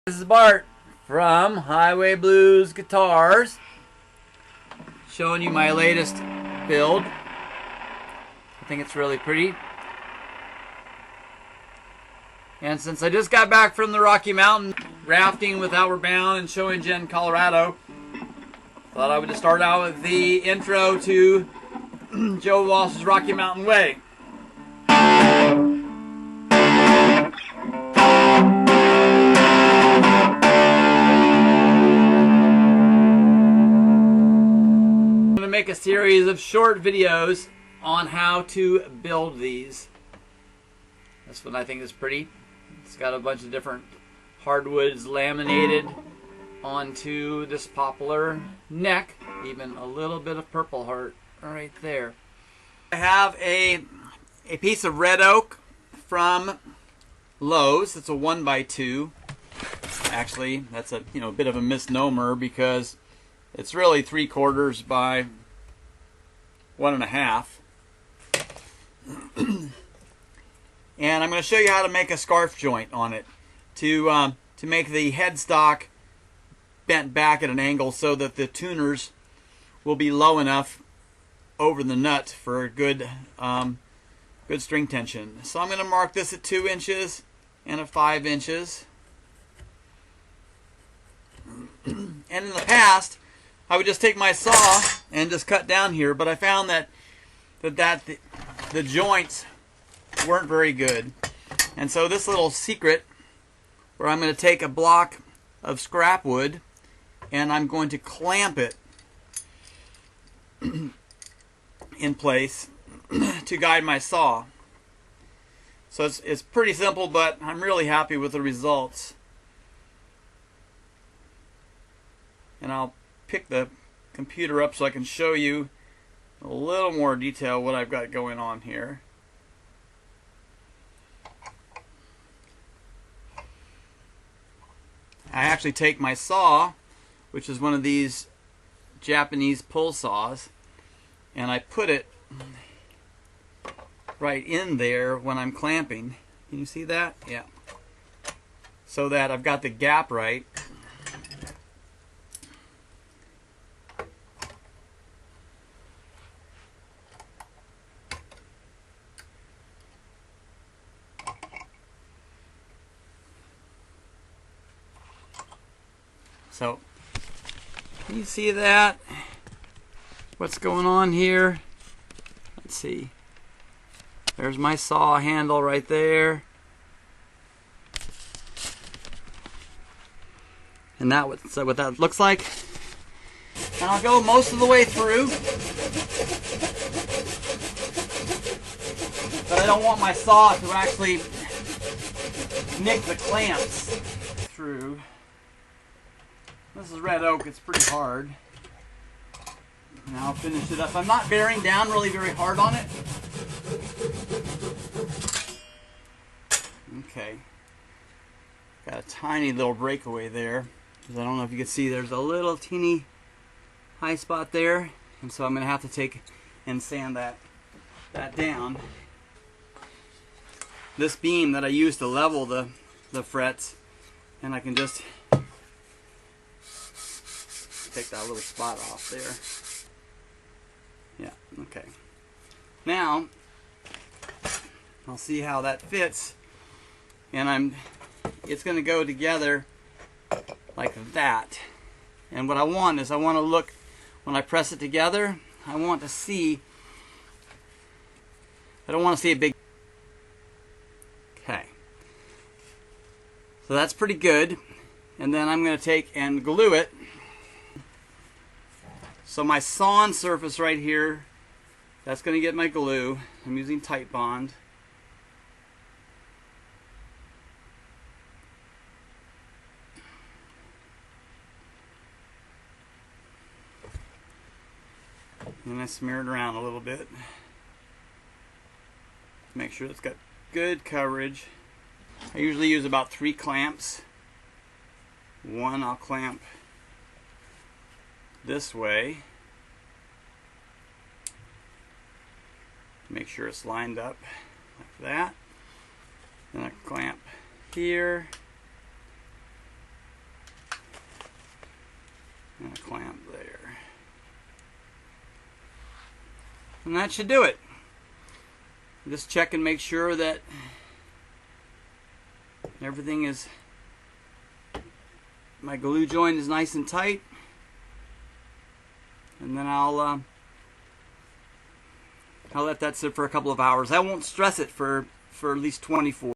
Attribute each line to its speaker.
Speaker 1: This is Bart from Highway Blues Guitars, showing you my latest build. I think it's really pretty. And since I just got back from the Rocky Mountain rafting with Outward Bound and Showingen, Colorado, thought I would just start out with the intro to Joe Walsh's Rocky Mountain Way. I'm going to make a series of short videos on how to build these. This one I think is pretty. It's got a bunch of different hardwoods laminated onto this poplar neck, even a little bit of purple heart right there. I have a piece of red oak from Lowe's. It's a 1x2. Actually, that's a bit of a misnomer because it's really 3/4 by 1.5. And I'm going to show you how to make a scarf joint on it to make the headstock bent back at an angle so that the tuners will be low enough over the nut for a good string tension. So I'm going to mark this at 2 inches and at 5 inches. And in the past, I would just take my saw and just cut down here, but I found that the joints weren't very good. And so this little secret, where I'm going to take a block of scrap wood and I'm going to clamp it in place to guide my saw. So it's pretty simple, but I'm really happy with the results. And I'll pick the computer up so I can show you a little more detail what I've got going on here. I actually take my saw, which is one of these Japanese pull saws, and I put it right in there when I'm clamping. Can you see that? Yeah. So that I've got the gap right. So, can you see that? What's going on here? Let's see. There's my saw handle right there. And that's what that looks like. And I'll go most of the way through. But I don't want my saw to actually nick the clamps through. This is red oak, it's pretty hard. Now I'll finish it up. I'm not bearing down really very hard on it. Okay. Got a tiny little breakaway there. I don't know if you can see, there's a little teeny high spot there. And so I'm going to have to take and sand that down. This beam that I use to level the frets, and I can just take that little spot off there. Yeah, okay. Now, I'll see how that fits, and it's going to go together like that. And what I want is, I want to look, when I press it together, I want to see, I don't want to see a big, okay. So that's pretty good. And then I'm going to take and glue it. So my sawn surface right here, that's going to get my glue. I'm using Tight Bond. And I smear it around a little bit. Make sure it's got good coverage. I usually use about 3 clamps. One I'll clamp this way. Make sure it's lined up like that. Then I clamp here. And that should do it. Just check and make sure that everything is, my glue joint is nice and tight. And then I'll let that sit for a couple of hours. I won't stress it for at least 24.